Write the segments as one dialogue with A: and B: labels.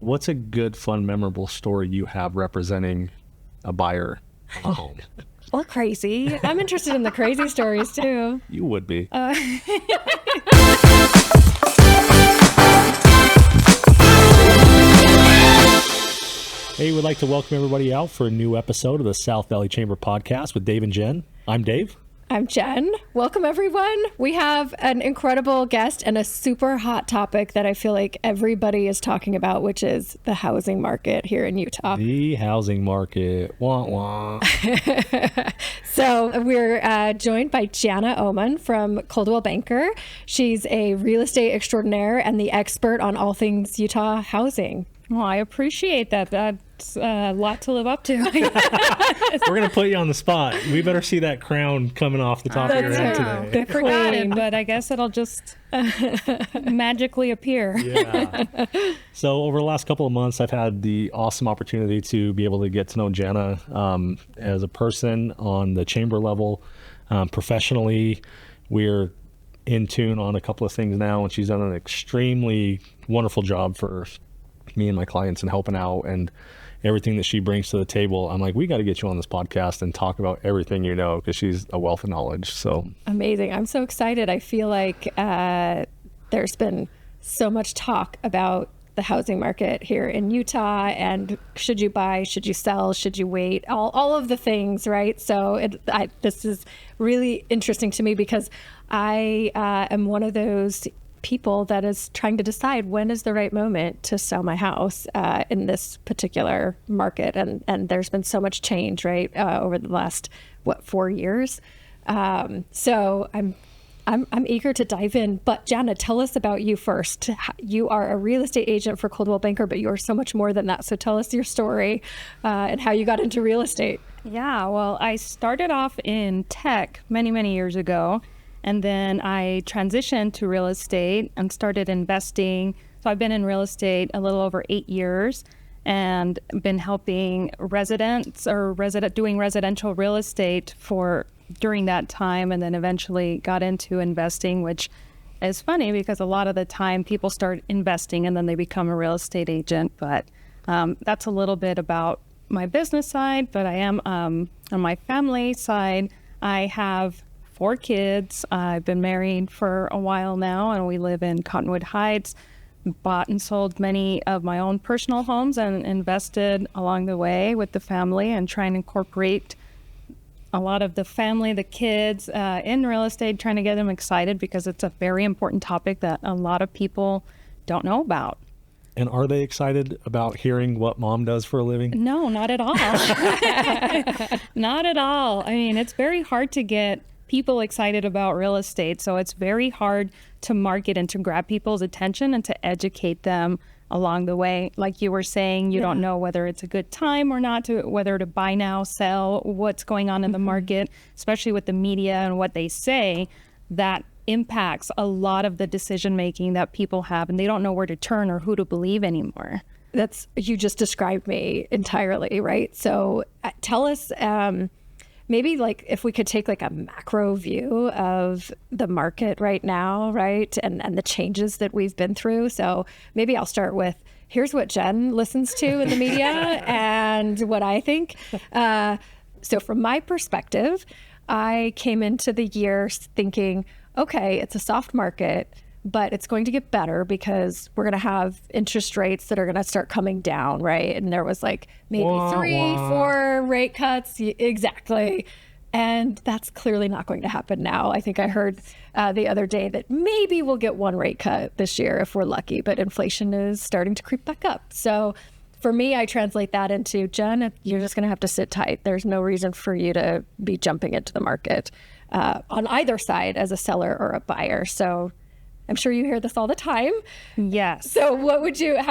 A: What's a good, fun, memorable story you have representing a buyer on a home?
B: Well, crazy. I'm interested in the crazy stories too.
A: You would be. Hey, we'd like to welcome everybody out for a new episode of the South Valley Chamber Podcast with Dave and Jen. I'm Dave.
B: I'm Jen. Welcome, everyone. We have an incredible guest and a super hot topic that I feel like everybody is talking about, which is the housing market here in Utah.
A: The housing market. Wah, wah.
B: So we're joined by Jana Oman from Coldwell Banker. She's a real estate extraordinaire and the expert on all things Utah housing.
C: Well, I appreciate that. That's a lot to live up to.
A: We're going to put you on the spot. We better see that crown coming off the top of your head today.
C: I forgot it, but I guess it'll just magically appear.
A: Yeah. So over the last couple of months, I've had the awesome opportunity to be able to get to know Jana as a person on the chamber level. Professionally, we're in tune on a couple of things now, and she's done an extremely wonderful job for me and my clients and helping out and everything that she brings to the table. I'm like, we got to get you on this podcast and talk about everything you know, because she's a wealth of knowledge. So
B: amazing. I'm so excited. I feel like there's been so much talk about the housing market here in Utah and should you buy, should you sell, should you wait, all of the things, right? So this is really interesting to me because I am one of those people that is trying to decide when is the right moment to sell my house in this particular market. And there's been so much change, right, over the last, 4 years. So I'm eager to dive in. But Jana, tell us about you first. You are a real estate agent for Coldwell Banker, but you are so much more than that. So tell us your story and how you got into real estate.
C: Yeah, well, I started off in tech many, many years ago. And then I transitioned to real estate and started investing. So I've been in real estate a little over 8 years and been helping residents or doing residential real estate during that time, and then eventually got into investing, which is funny because a lot of the time people start investing and then they become a real estate agent. But that's a little bit about my business side. But I am on my family side, I have 4 kids. I've been married for a while now, and we live in Cottonwood Heights. Bought and sold many of my own personal homes and invested along the way with the family and trying to incorporate a lot of the family, the kids in real estate, trying to get them excited because it's a very important topic that a lot of people don't know about.
A: And are they excited about hearing what mom does for a living?
C: No, not at all. Not at all. I mean, it's very hard to get people excited about real estate. So it's very hard to market and to grab people's attention and to educate them along the way. Like you were saying, you don't know whether it's a good time or not, whether to buy now, sell, what's going on in the market, especially with the media and what they say, that impacts a lot of the decision making that people have, and they don't know where to turn or who to believe anymore.
B: You just described me entirely, right? So tell us, maybe like if we could take like a macro view of the market right now, right? And the changes that we've been through. So maybe I'll start with, here's what Jen listens to in the media and what I think. So from my perspective, I came into the year thinking, okay, it's a soft market, but it's going to get better because we're going to have interest rates that are going to start coming down, right? And there was like maybe 4 rate cuts. Exactly. And that's clearly not going to happen now. I think I heard the other day that maybe we'll get 1 rate cut this year if we're lucky, but inflation is starting to creep back up. So for me, I translate that into, Jen, you're just going to have to sit tight. There's no reason for you to be jumping into the market on either side as a seller or a buyer. So I'm sure you hear this all the time.
C: Yes.
B: So how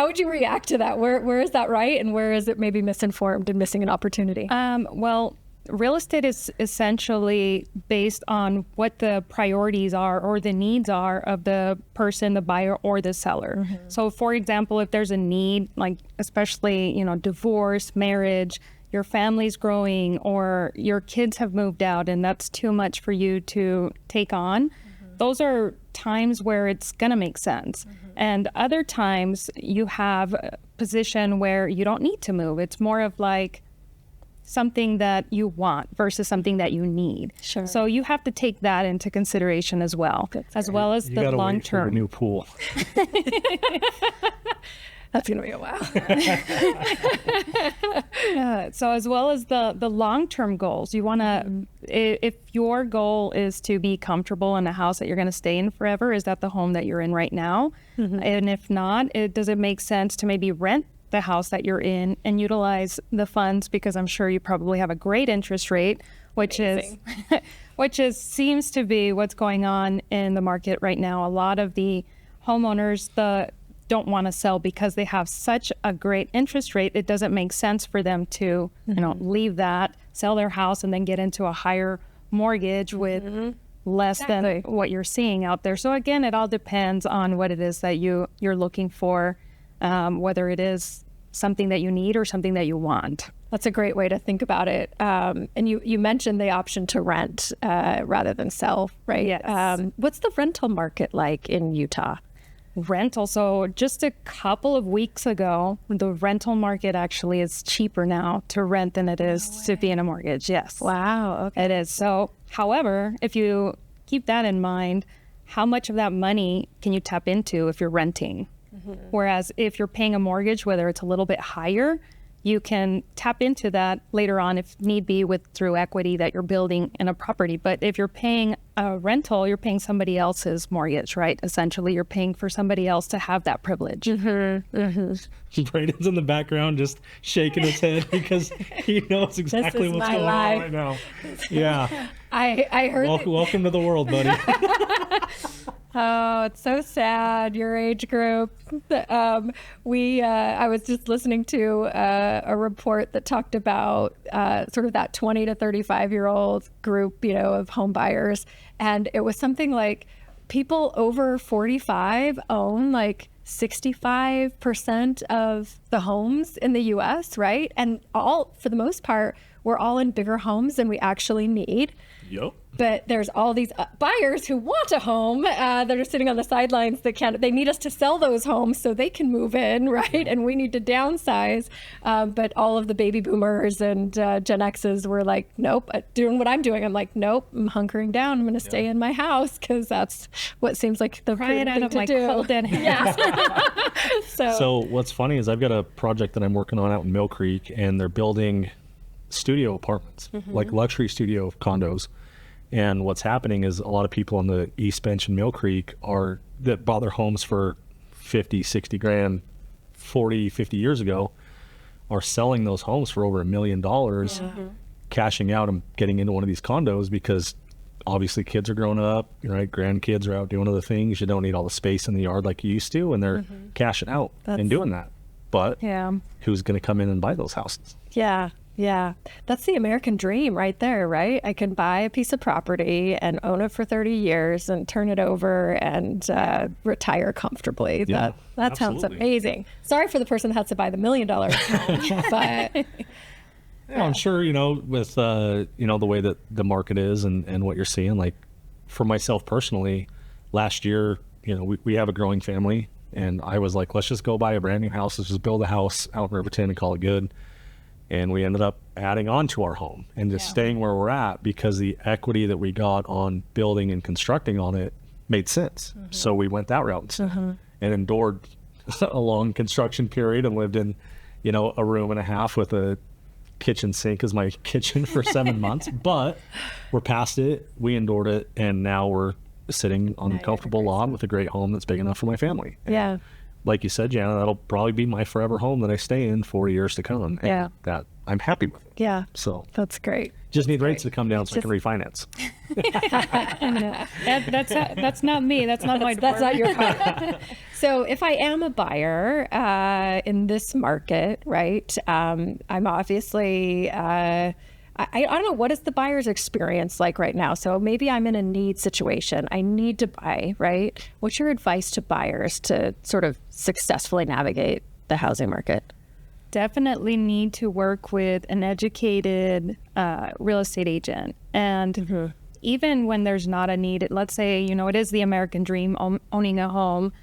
B: would you react to that? Where is that right? And where is it maybe misinformed and missing an opportunity?
C: Well, real estate is essentially based on what the priorities are or the needs are of the person, the buyer or the seller. Mm-hmm. So for example, if there's a need, like especially, divorce, marriage, your family's growing or your kids have moved out and that's too much for you to take on. Mm-hmm. Those are times where it's going to make sense. And other times you have a position where you don't need to move. It's more of like something that you want versus something that you need.
B: Sure.
C: So you have to take that into consideration as well, well as
A: You
C: the
A: gotta
C: long
A: wait for the
C: term.
A: new pool.
B: That's going to be a while.
C: So as well as the long-term goals, you want to, if your goal is to be comfortable in a house that you're going to stay in forever, is that the home that you're in right now? And if not, does it make sense to maybe rent the house that you're in and utilize the funds, because I'm sure you probably have a great interest rate, which seems to be what's going on in the market right now. A lot of the homeowners don't want to sell because they have such a great interest rate. It doesn't make sense for them to, leave that, sell their house, and then get into a higher mortgage with less than what you're seeing out there. So again, it all depends on what it is that you're looking for, whether it is something that you need or something that you want.
B: That's a great way to think about it. And you mentioned the option to rent rather than sell, right?
C: Yes.
B: What's the rental market like in Utah?
C: Rental. So just a couple of weeks ago, the rental market actually is cheaper now to rent than it is to be in a mortgage. Yes.
B: Wow. Okay.
C: It is. So, however, if you keep that in mind, how much of that money can you tap into if you're renting? Whereas if you're paying a mortgage, whether it's a little bit higher, you can tap into that later on if need be through equity that you're building in a property. But if you're paying a rental, you're paying somebody else's mortgage, right? Essentially, you're paying for somebody else to have that privilege.
A: Braden's in the background just shaking his head because he knows exactly
B: is
A: what's
B: my
A: going
B: life.
A: on right now. Yeah.
B: I heard.
A: Welcome to the world, buddy.
B: Oh, it's so sad. Your age group. I was just listening to a report that talked about sort of that 20 to 35-year-old group, of home buyers, and it was something like people over 45 own like 65% of the homes in the U.S., right? And for the most part, we're all in bigger homes than we actually need.
A: Yep.
B: But there's all these buyers who want a home that are sitting on the sidelines they need us to sell those homes so they can move in, right? And we need to downsize. But all of the baby boomers and Gen X's were like, nope, doing what I'm doing. I'm like, nope, I'm hunkering down. I'm going to stay in my house because that's what seems like the
C: Pry it out
B: thing
C: of
B: to
C: my
B: do.
C: cold dead hands.
A: So what's funny is I've got a project that I'm working on out in Mill Creek, and they're building studio apartments, like luxury studio condos. And what's happening is a lot of people on the East Bench in Mill Creek that bought their homes for 50, 60 grand 40, 50 years ago are selling those homes for over $1 million, cashing out and getting into one of these condos because obviously kids are growing up, right? Grandkids are out doing other things. You don't need all the space in the yard like you used to, and they're cashing out and doing that. But who's going to come in and buy those houses?
B: Yeah, that's the American dream right there, right? I can buy a piece of property and own it for 30 years and turn it over and retire comfortably.
A: Yeah,
B: that sounds
A: absolutely.
B: amazing. Sorry for the person that has to buy the $1 million home, but
A: Yeah, I'm sure, with, the way that the market is and what you're seeing, like for myself personally, last year, we have a growing family, and I was like, let's just go buy a brand new house. Let's just build a house out in Riverton and call it good. And we ended up adding on to our home and just staying where we're at because the equity that we got on building and constructing on it made sense. So we went that route and endured a long construction period and lived in, a room and a half with a kitchen sink as my kitchen for 7 months. But we're past it. We endured it. And now we're sitting on a comfortable lawn with a great home that's big enough for my family.
B: yeah.
A: Like you said, Jana, that'll probably be my forever home that I stay in for years to come. And that I'm happy with it.
B: Yeah,
A: So
B: that's great.
A: just need rates to come down so I can refinance.
C: That's not me. That's not my
B: That's not your part. So if I am a buyer in this market, right, I'm obviously, I don't know, what is the buyer's experience like right now? So maybe I'm in a need situation. I need to buy, right? What's your advice to buyers to sort of successfully navigate the housing market?
C: Definitely need to work with an educated real estate agent. And even when there's not a need, let's say, it is the American dream, owning a home.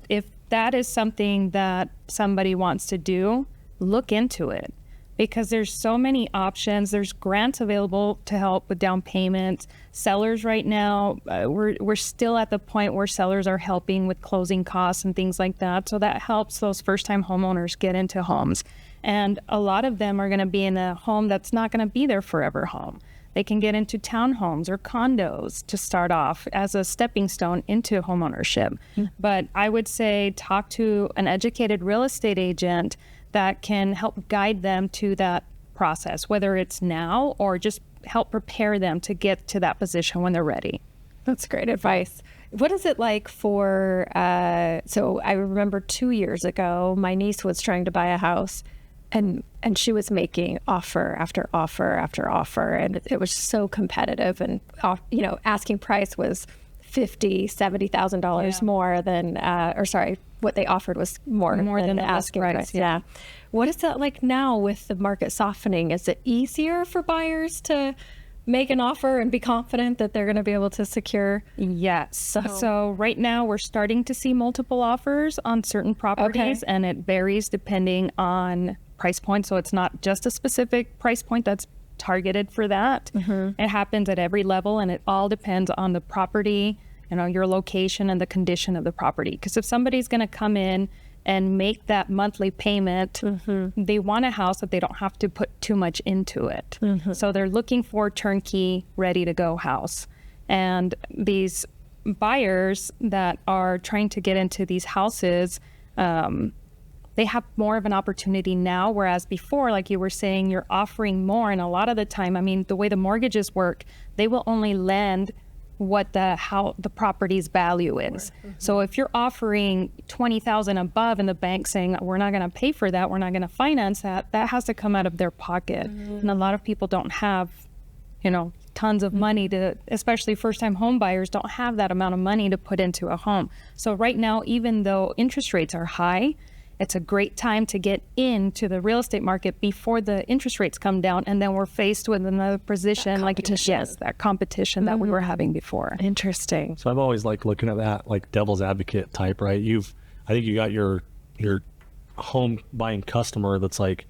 C: If that is something that somebody wants to do, look into it, because there's so many options. There's grants available to help with down payment. Sellers right now, we're still at the point where sellers are helping with closing costs and things like that. So that helps those first-time homeowners get into homes. And a lot of them are going to be in a home that's not going to be their forever home. They can get into townhomes or condos to start off as a stepping stone into homeownership. But I would say talk to an educated real estate agent that can help guide them to that process, whether it's now or just help prepare them to get to that position when they're ready.
B: That's great advice. What is it like for, so I remember 2 years ago, my niece was trying to buy a house, and she was making offer after offer after offer, and it was so competitive, and asking price was $50,000-$70,000 more than, what they offered was more than the asking price. Yeah. What is that like now with the market softening? Is it easier for buyers to make an offer and be confident that they're going to be able to secure?
C: Yes. So right now we're starting to see multiple offers on certain properties, and it varies depending on price point. So it's not just a specific price point that's targeted for that. It happens at every level, and it all depends on the property, your location and the condition of the property. Because if somebody's going to come in and make that monthly payment, they want a house that they don't have to put too much into it. So they're looking for turnkey, ready to go house. And these buyers that are trying to get into these houses, they have more of an opportunity now, whereas before, like you were saying, you're offering more. And a lot of the time, the way the mortgages work, they will only lend what the property's value is. So if you're offering $20,000 above and the bank saying, we're not going to pay for that, we're not going to finance that, that has to come out of their pocket. And a lot of people don't have, tons of money to, especially first-time home buyers, don't have that amount of money to put into a home. So right now, even though interest rates are high, it's a great time to get into the real estate market before the interest rates come down, and then we're faced with another position that competition that we were having before.
B: Interesting.
A: So I've always liked looking at that like devil's advocate type, right? I think you got your home buying customer that's like,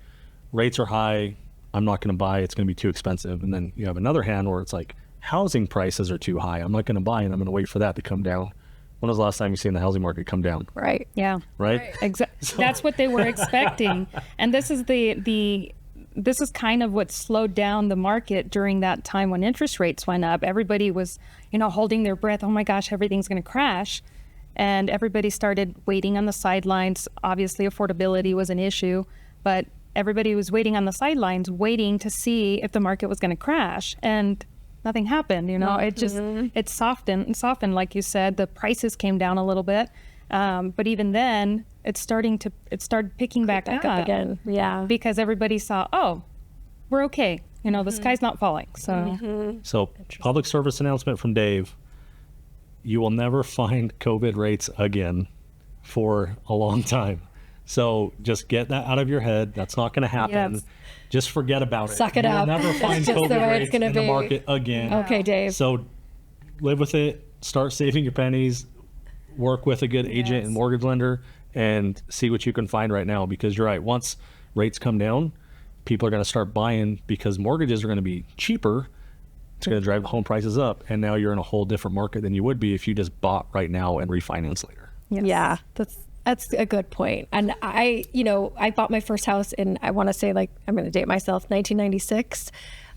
A: rates are high, I'm not going to buy, it's going to be too expensive. And then you have another hand where it's like, housing prices are too high, I'm not going to buy, and I'm going to wait for that to come down. When was the last time you seen the housing market come down?
B: Right.
C: Yeah.
A: Right.
C: Exactly. So that's what they were expecting, and this is this is kind of what slowed down the market during that time when interest rates went up. Everybody was, holding their breath. Oh my gosh, everything's going to crash, and everybody started waiting on the sidelines. Obviously, affordability was an issue, but everybody was waiting on the sidelines, waiting to see if the market was going to crash, and nothing happened. It just, it softened, like you said, the prices came down a little bit. But even then it started picking back up
B: again. Yeah.
C: Because everybody saw, oh, we're okay. The sky's not falling. So,
A: So public service announcement from Dave, you will never find COVID rates again for a long time. So just get that out of your head. That's not going to happen.
B: Yes.
A: Just forget about it.
B: Suck it
A: You'll
B: up.
A: never find
B: That's just the
A: COVID
B: way it's
A: rates
B: gonna
A: in the
B: be.
A: market again.
B: Okay, Dave.
A: So live with it. Start saving your pennies. Work with a good agent and mortgage lender, and see what you can find right now. Because you're right. Once rates come down, people are going to start buying because mortgages are going to be cheaper. It's going to drive home prices up, and now you're in a whole different market than you would be if you just bought right now and refinance later.
C: yes.
B: Yeah, that's a good point. And I bought my first house in, I want to say, like, I'm going to date myself, 1996.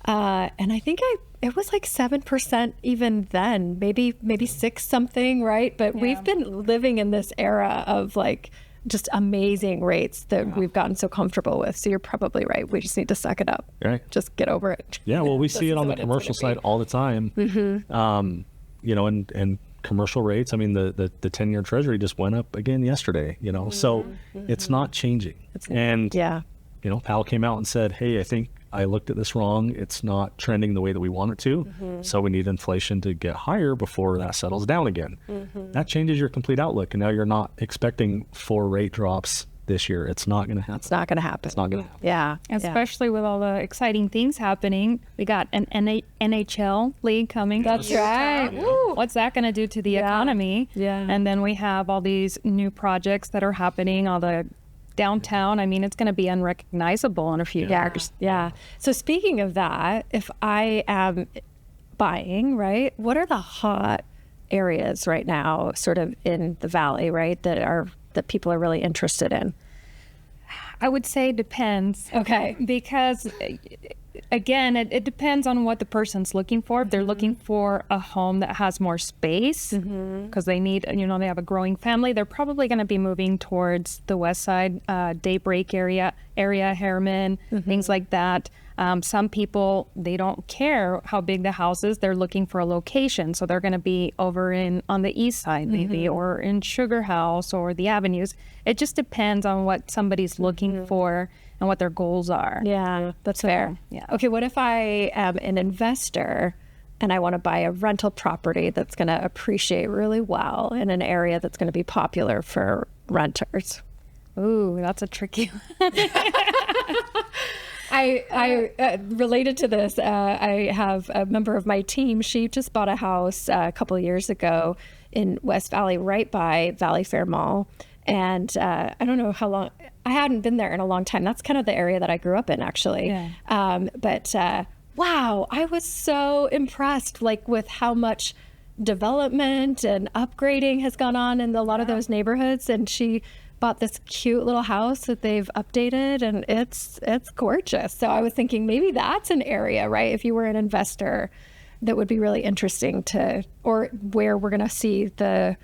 B: And I think it was like 7% even then, maybe 6 something, right? But we've been living in this era of like just amazing rates that we've gotten so comfortable with. So you're probably right. We just need to suck it up.
A: Right.
B: Just get over it.
A: Yeah, well, we see it on the
B: what it's
A: commercial
B: gonna
A: side all the time. And commercial rates. I mean, the 10-year Treasury just went up again yesterday. So it's not changing. Powell came out and said, "Hey, I think I looked at this wrong. It's not trending the way that we want it to. So we need inflation to get higher before that settles down again." That changes your complete outlook, and now you're not expecting 4 rate drops this year. It's not going to happen.
B: It's not going to happen.
A: It's not going to happen.
B: Yeah.
C: Especially with all the exciting things happening. We got an NHL league coming.
B: That's right. Woo.
C: What's that going to do to the economy?
B: Yeah.
C: And then we have all these new projects that are happening, all the downtown. I mean, it's going to be unrecognizable in a few years.
B: Yeah. So speaking of that, if I am buying, right, what are the hot areas right now sort of in the valley, right, that people are really interested in?
C: I would say depends.
B: Okay.
C: Because again, it depends on what the person's looking for. If they're looking for a home that has more space, because they need, they have a growing family, they're probably going to be moving towards the west side, Daybreak area, Harriman, things like that. Some people, they don't care how big the house is. They're looking for a location. So they're going to be over on the east side, maybe, or in Sugar House or the Avenues. It just depends on what somebody's looking for and what their goals are.
B: Yeah, that's fair.
C: Yeah.
B: Okay, what if I am an investor and I want to buy a rental property that's going to appreciate really well in an area that's going to be popular for renters?
C: Ooh, that's a tricky one.
B: I related to this. I have a member of my team. She just bought a house a couple of years ago in West Valley, right by Valley Fair Mall. And I don't know how long, I hadn't been there in a long time. That's kind of the area that I grew up in, actually.
C: Yeah.
B: But wow, I was so impressed, like with how much development and upgrading has gone on in a lot of those neighborhoods. And she bought this cute little house that they've updated, and it's gorgeous. So I was thinking maybe that's an area, right? If you were an investor, that would be really interesting or where we're going to see the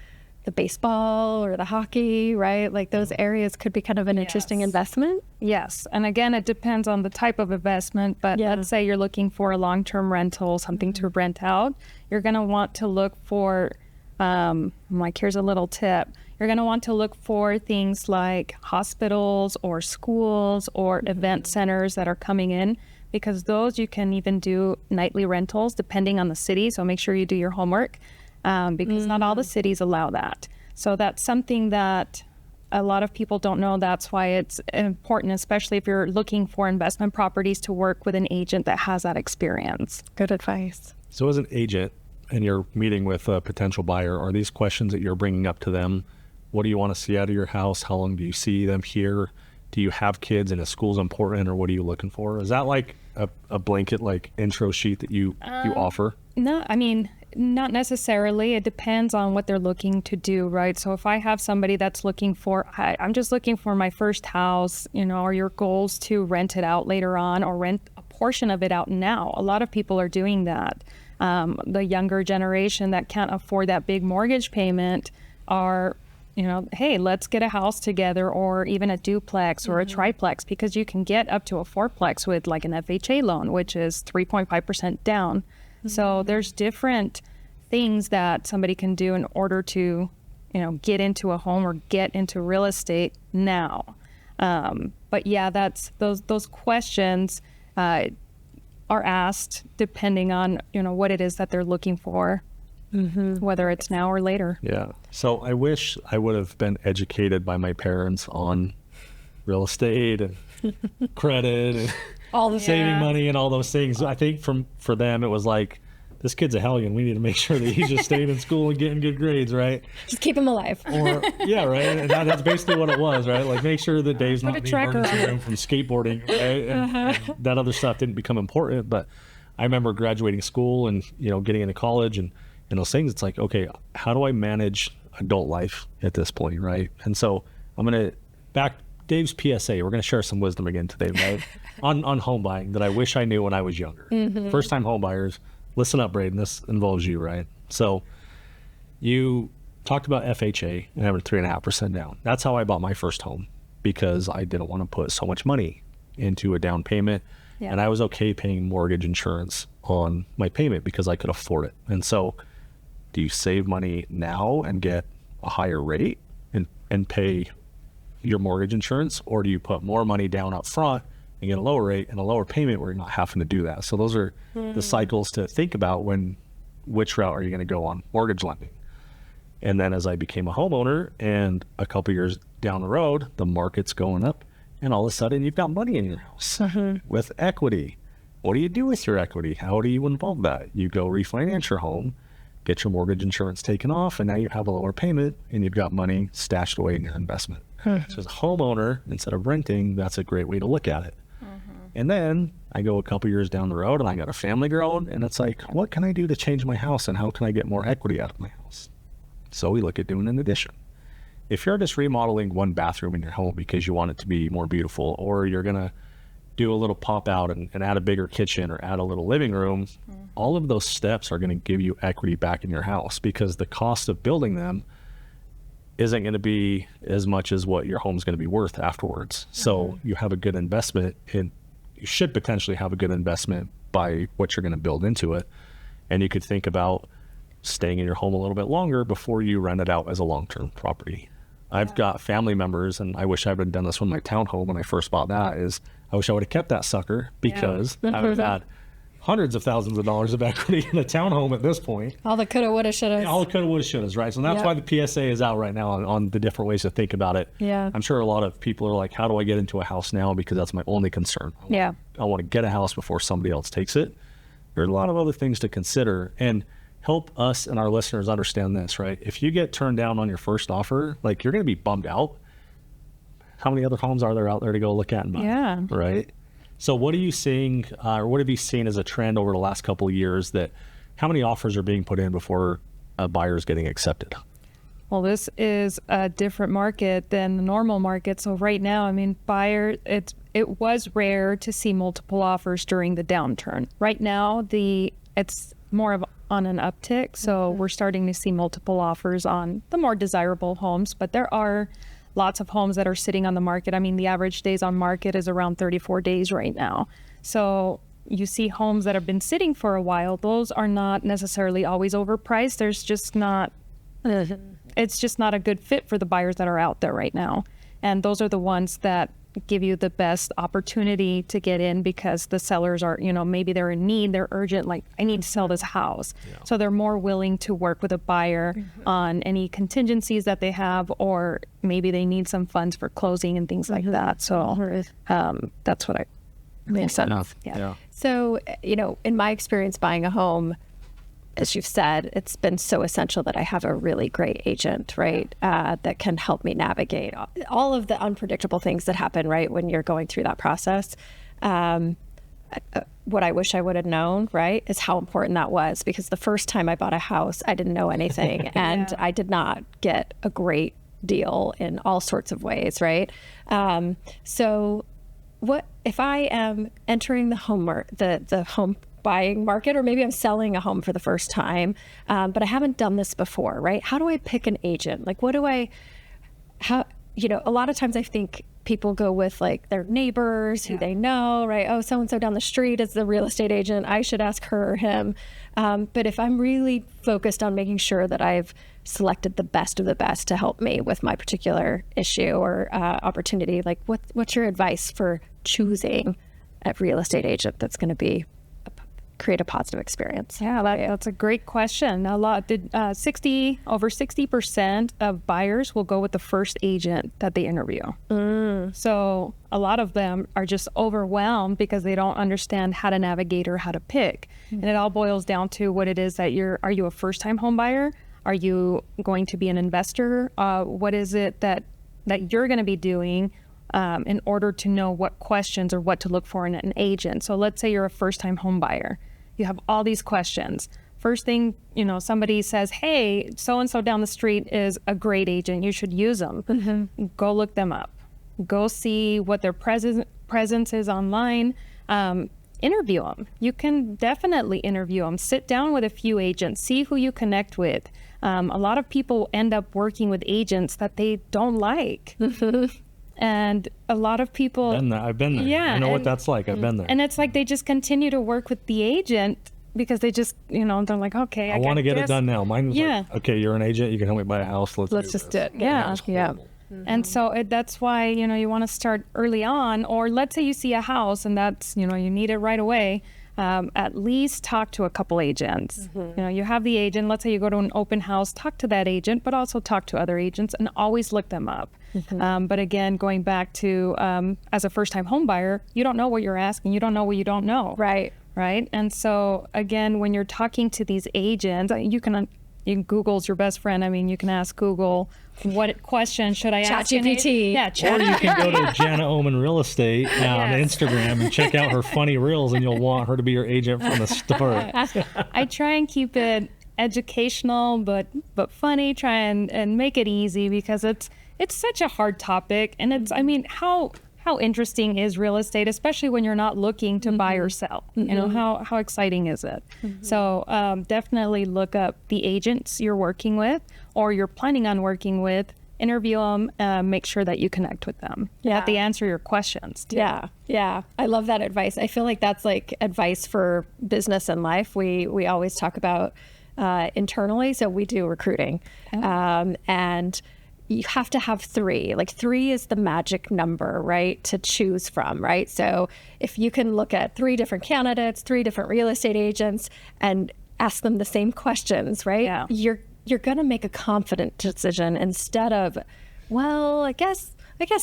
B: baseball or the hockey, right? Like those areas could be kind of an interesting investment.
C: Yes. And again, it depends on the type of investment. But let's say you're looking for a long-term rental, something to rent out. You're going to want to look for, here's a little tip. You're going to want to look for things like hospitals or schools or event centers that are coming in, because those you can even do nightly rentals depending on the city. So make sure you do your homework. Because not all the cities allow that. So that's something that a lot of people don't know. That's why it's important, especially if you're looking for investment properties, to work with an agent that has that experience.
B: Good advice.
A: So as an agent and you're meeting with a potential buyer, are these questions that you're bringing up to them? What do you want to see out of your house? How long do you see them here? Do you have kids and is school's important, or what are you looking for? Is that like a blanket like intro sheet that you offer?
C: No, I mean, not necessarily. It depends on what they're looking to do, right? So if I have somebody that's looking for, I'm just looking for my first house, are your goals to rent it out later on or rent a portion of it out now? A lot of people are doing that. The younger generation that can't afford that big mortgage payment are, hey, let's get a house together, or even a duplex or a triplex, because you can get up to a fourplex with like an FHA loan, which is 3.5% down. So there's different things that somebody can do in order to, get into a home or get into real estate now. But yeah, that's those questions are asked depending on, what it is that they're looking for, whether it's now or later.
A: Yeah. So I wish I would have been educated by my parents on real estate and credit and
B: All the
A: saving money and all those things. I think for them, it was like, this kid's a hellion. We need to make sure that he's just staying in school and getting good grades, right?
B: Just keep him alive.
A: Or, yeah, right? And that's basically what it was, right? Like, make sure that Dave's not being emergency room from skateboarding, right? And that other stuff didn't become important. But I remember graduating school and, getting into college and those things. It's like, okay, how do I manage adult life at this point, right? And so I'm going to back Dave's PSA. We're going to share some wisdom again today, right? on home buying that I wish I knew when I was younger. First time home buyers, listen up, Braden. This involves you, right? So you talked about FHA and having 3.5% down. That's how I bought my first home, because I didn't want to put so much money into a down payment. Yeah. And I was okay paying mortgage insurance on my payment because I could afford it. And so do you save money now and get a higher rate and pay your mortgage insurance, or do you put more money down up front and get a lower rate and a lower payment where you're not having to do that? So those are the cycles to think about which route are you going to go on mortgage lending. And then as I became a homeowner and a couple years down the road, the market's going up, and all of a sudden you've got money in your house with equity. What do you do with your equity? How do you involve that? You go refinance your home, get your mortgage insurance taken off, and now you have a lower payment and you've got money stashed away in your investment. So as a homeowner, instead of renting, that's a great way to look at it. And then I go a couple years down the road and I got a family growing, and it's like, what can I do to change my house and how can I get more equity out of my house? So we look at doing an addition. If you're just remodeling one bathroom in your home because you want it to be more beautiful, or you're going to do a little pop out and add a bigger kitchen or add a little living room, all of those steps are going to give you equity back in your house, because the cost of building them isn't going to be as much as what your home's going to be worth afterwards. So you have a good investment in, you should potentially have a good investment by what you're going to build into it. And you could think about staying in your home a little bit longer before you rent it out as a long-term property. I've got family members, and I wish I would have done this with my townhome when I first bought that, is I wish I would have kept that sucker, because I would have had hundreds of thousands of dollars of equity in a townhome at this point.
B: All the coulda, woulda, shoulda.
A: All the coulda, woulda, shouldas, right? So that's why the PSA is out right now on the different ways to think about it.
B: Yeah.
A: I'm sure a lot of people are like, how do I get into a house now? Because that's my only concern. I want to get a house before somebody else takes it. There are a lot of other things to consider, and help us and our listeners understand this, right? If you get turned down on your first offer, like, you're going to be bummed out. How many other homes are there out there to go look at and buy?
C: Yeah.
A: Right? So what are you seeing, or what have you seen as a trend over the last couple of years, that how many offers are being put in before a buyer is getting accepted?
C: Well, this is a different market than the normal market. So right now, I mean, it was rare to see multiple offers during the downturn. Right now, it's more of on an uptick. So we're starting to see multiple offers on the more desirable homes, but there are lots of homes that are sitting on the market. I mean, the average days on market is around 34 days right now. So you see homes that have been sitting for a while. Those are not necessarily always overpriced. There's just not, it's just not a good fit for the buyers that are out there right now. And those are the ones that give you the best opportunity to get in, because the sellers are, maybe they're in need, they're urgent, like, I need to sell this house. So they're more willing to work with a buyer on any contingencies that they have, or maybe they need some funds for closing and things like that. So that's what I
B: Makes sense.
C: Yeah.
B: So, in my experience buying a home, as you've said, it's been so essential that I have a really great agent, right, that can help me navigate all of the unpredictable things that happen, right, when you're going through that process. What I wish I would have known, right, is how important that was, because the first time I bought a house, I didn't know anything, and I did not get a great deal in all sorts of ways, right? So what if I am entering the home buying market, or maybe I'm selling a home for the first time, but I haven't done this before, right? How do I pick an agent? Like, a lot of times I think people go with like their neighbors who they know, right? Oh, so-and-so down the street is the real estate agent, I should ask her or him. But if I'm really focused on making sure that I've selected the best of the best to help me with my particular issue or opportunity, like what's your advice for choosing a real estate agent that's going to create a positive experience?
C: Yeah, that's a great question. Over 60% of buyers will go with the first agent that they interview. So a lot of them are just overwhelmed because they don't understand how to navigate or how to pick. And it all boils down to what it is that are you a first-time home buyer? Are you going to be an investor? What is it that you're going to be doing in order to know what questions or what to look for in an agent? So let's say you're a first-time home buyer. You have all these questions. First thing, somebody says, hey, so-and-so down the street is a great agent. You should use them. Go look them up. Go see what their presence is online. Interview them. You can definitely interview them. Sit down with a few agents. See who you connect with. A lot of people end up working with agents that they don't like. And a lot of people...
A: I've been there.
C: Yeah,
A: I know what that's like. I've been there.
C: And it's like they just continue to work with the agent because they just, they're like, okay,
A: I want to get it done now. Mine was like, okay, you're an agent. You can help me buy a house. Let's
B: just do it.
C: Yeah. And so that's why, you want to start early on. Or let's say you see a house and that's, you need it right away. at least talk to a couple agents. You know, you have the agent, let's say you go to an open house, talk to that agent, but also talk to other agents and always look them up. But again, going back to as a first-time home buyer, you don't know what you're asking. You don't know what you don't know.
B: Right.
C: Right. And so again, when you're talking to these agents, Google's your best friend. I mean, you can ask Google, what question should I ask?
B: ChatGPT.
C: Yeah,
A: Or you can go to Jana Oman Real Estate on Instagram and check out her funny reels, and you'll want her to be your agent from the start.
C: I try and keep it educational, but funny. Try and make it easy, because it's such a hard topic, and it's, I mean, how interesting is real estate, especially when you're not looking to buy or sell? You know, how exciting is it? So definitely look up the agents you're working with or you're planning on working with, interview them, make sure that you connect with them, that they answer your questions too.
B: Yeah. I love that advice. I feel like that's like advice for business and life. We always talk about internally, so we do recruiting, and you have to have 3. Like 3 is the magic number, right, to choose from, right? So if you can look at 3 different candidates, 3 different real estate agents, and ask them the same questions, right? You're going to make a confident decision instead of, well, I guess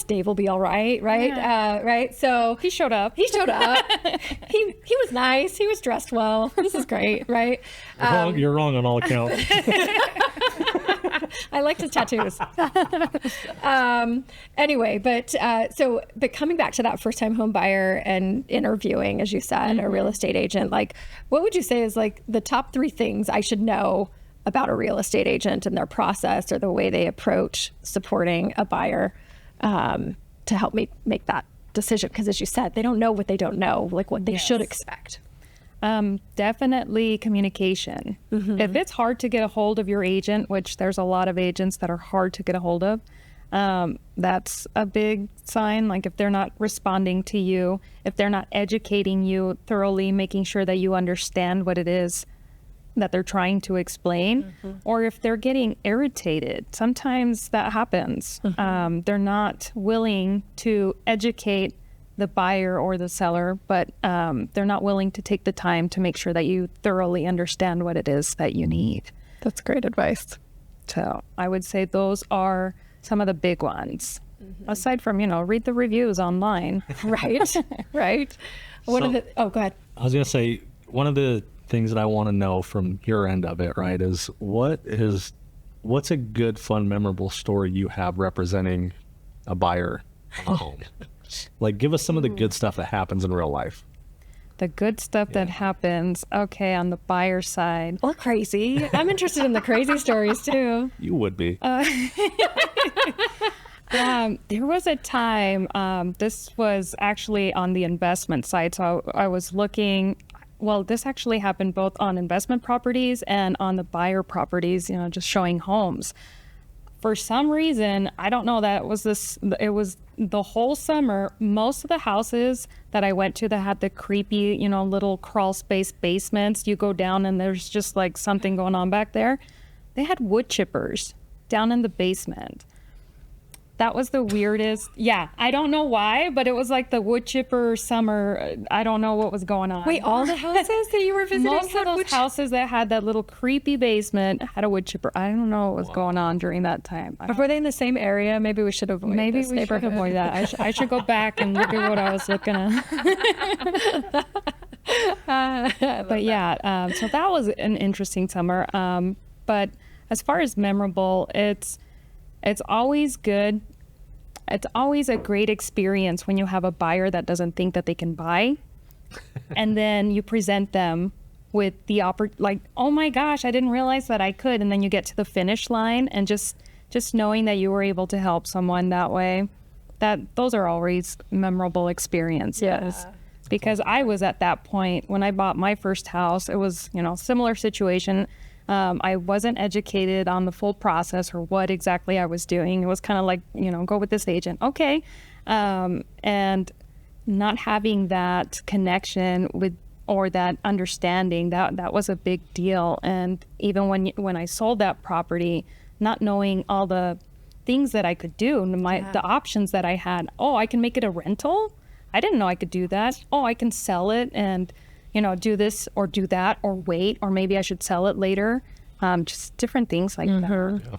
B: Dave will be all right, right? Right. So
C: He showed up.
B: he was nice. He was dressed well. This is great, right?
A: You're wrong on all accounts.
B: I like his tattoos. Anyway, but coming back to that first-time home buyer and interviewing, as you said, a real estate agent, like, what would you say is like the top 3 things I should know about a real estate agent and their process or the way they approach supporting a buyer to help me make that decision? Because as you said, they don't know what they don't know, like what they should expect.
C: Definitely communication. If it's hard to get a hold of your agent, which there's a lot of agents that are hard to get a hold of, that's a big sign. Like if they're not responding to you, if they're not educating you thoroughly, making sure that you understand what it is that they're trying to explain, or if they're getting irritated. Sometimes that happens. They're not willing to educate the buyer or the seller, but they're not willing to take the time to make sure that you thoroughly understand what it is that you need.
B: That's great advice.
C: So I would say those are some of the big ones. Aside from, read the reviews online.
B: Right. Go ahead.
A: I was going to say, one of the things that I want to know from your end of it, right, is what's a good, fun, memorable story you have representing a buyer on a home? Like, give us some of the good stuff that happens in real life.
C: The good stuff that happens, okay, on the buyer side.
B: Or crazy. I'm interested in the crazy stories too.
A: You would be.
C: There was a time, this was actually on the investment side. So I was looking, well, this actually happened both on investment properties and on the buyer properties, just showing homes. For some reason, I don't know, it was the whole summer, most of the houses that I went to that had the creepy, little crawl space basements, you go down and there's just like something going on back there. They had wood chippers down in the basement. That was the weirdest. Yeah, I don't know why, but it was like the wood chipper summer. I don't know what was going on.
B: Wait, all the houses that you were visiting?
C: Most of those houses that had that little creepy basement had a wood chipper. I don't know what was going on during that time.
B: Were they in the same area? Maybe we should avoid
C: Maybe
B: this
C: we should avoid that. I should go back and look at what I was looking at. But yeah, so that was an interesting summer. But as far as memorable, it's always good. It's always a great experience when you have a buyer that doesn't think that they can buy. And then you present them with the like, oh my gosh, I didn't realize that I could. And then you get to the finish line and just knowing that you were able to help someone that way, those are always memorable experiences.
B: Yeah.
C: Because I was at that point when I bought my first house. It was, similar situation. I wasn't educated on the full process or what exactly I was doing. It was kind of like, go with this agent. Okay. And not having that connection with, or that understanding, that was a big deal. And even when I sold that property, not knowing all the things that I could do, the options that I had. Oh, I can make it a rental? I didn't know I could do that. Oh, I can sell it and do this or do that or wait, or maybe I should sell it later. Just different things like that.
A: Yeah.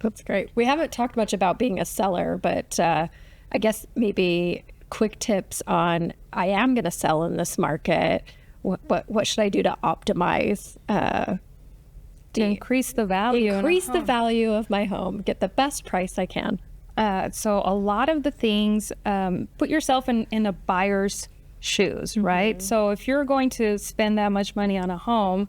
B: That's great. We haven't talked much about being a seller, but I guess maybe quick tips on, I am going to sell in this market. What should I do to optimize?
C: To increase the value.
B: Increase the value of my home, get the best price I can.
C: So a lot of the things, put yourself in a buyer's shoes, right? So if you're going to spend that much money on a home,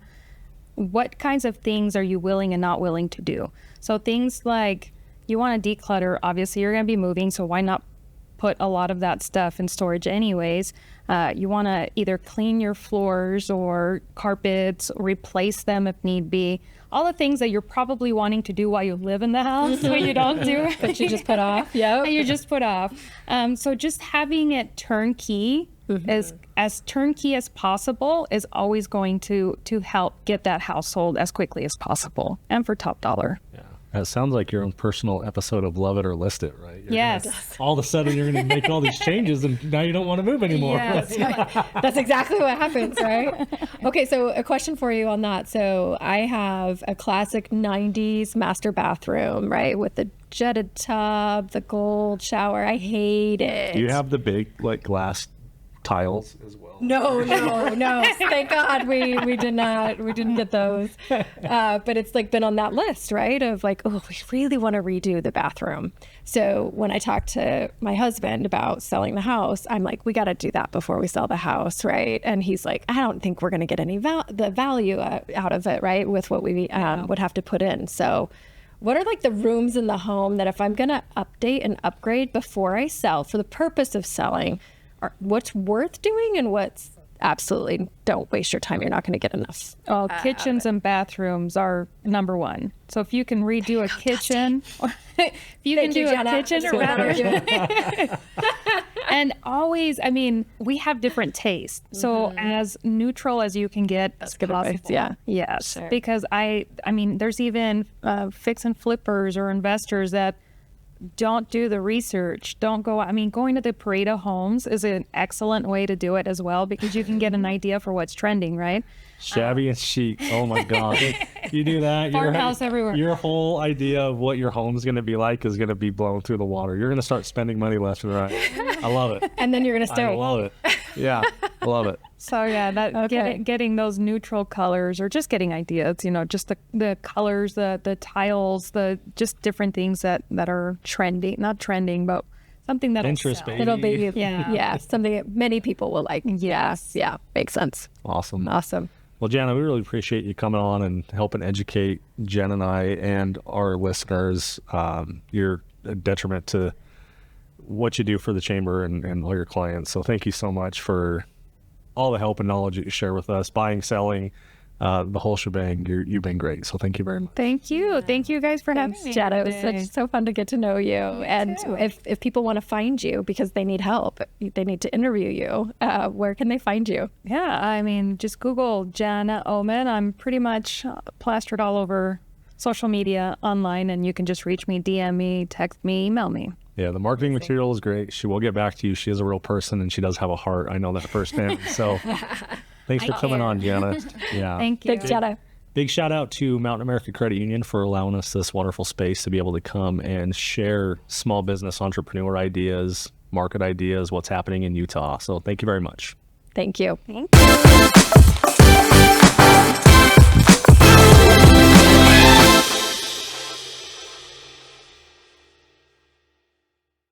C: what kinds of things are you willing and not willing to do? So things like, you want to declutter. Obviously, you're going to be moving, so why not put a lot of that stuff in storage anyways? You want to either clean your floors or carpets, replace them if need be. All the things that you're probably wanting to do while you live in the house, but you don't do it.
B: But you just put off. Yeah.
C: You just put off. So just having it turnkey, as turnkey as possible, is always going to help get that household as quickly as possible and for top dollar.
A: Yeah. It sounds like your own personal episode of Love It or List It, right?
C: Yes.
A: All of a sudden, you're going to make all these changes, and now you don't want to move anymore.
C: Yes.
B: That's exactly what happens, right? Okay, so a question for you on that. So I have a classic 90s master bathroom, right? With the jetted tub, the gold shower. I hate it.
A: Do you have the big glass tiles as well?
B: No. Thank God we did not. We didn't get those. But it's been on that list, right? Of we really want to redo the bathroom. So when I talked to my husband about selling the house, I'm like, we got to do that before we sell the house, right? And he's like, I don't think we're going to get any the value out of it, right? With what we would have to put in. So what are the rooms in the home that if I'm going to update and upgrade before I sell for the purpose of selling, what's worth doing and what's absolutely don't waste your time. You're not going to get enough.
C: Oh, kitchens and bathrooms are number one. So if you can redo a kitchen, if you can do a kitchen or bathroom, and always, we have different tastes. So as neutral as you can get, as possible.
B: Yeah.
C: Yes.
B: Sure.
C: Because there's even fix and flippers or investors that don't do the research. Don't go. Going to the parade of homes is an excellent way to do it as well, because you can get an idea for what's trending, right?
A: Shabby and chic. Oh my God. You do that,
C: Farmhouse everywhere.
A: Your whole idea of what your home's going to be like is going to be blown through the water. You're going to start spending money left and right. I love it.
B: And then you're going to stay.
A: I love it. Yeah, I love it.
C: So yeah, getting those neutral colors, or just getting ideas, just the colors, the tiles, the just different things that are trending, not trending, but something that'll
A: interest,
C: sell.
A: baby.
B: It'll be
C: Yeah.
B: something that many people will like. Yes, yeah, makes sense.
A: Awesome.
B: Well,
A: Jana, we really appreciate you coming on and helping educate Jen and I and our listeners. You're a detriment to what you do for the chamber and all your clients. So thank you so much for all the help and knowledge that you share with us, buying, selling, the whole shebang. You've been great. So thank you very much.
C: Thank you. Thank you guys for having me.
B: Jana, it was so fun to get to know you. And if people want to find you because they need help, they need to interview you, where can they find you?
C: Yeah, just Google Jana Oman. I'm pretty much plastered all over social media, online, and you can just reach me, DM me, text me, email me.
A: Yeah, the marketing material is great. She will get back to you. She is a real person, and she does have a heart. I know that firsthand. So thanks for coming on, Jana. Yeah.
C: Thank you.
B: Thanks, Jana.
A: Big shout out to Mountain America Credit Union for allowing us this wonderful space to be able to come and share small business entrepreneur ideas, market ideas, what's happening in Utah. So thank you very much.
B: Thank you.
C: Thank you.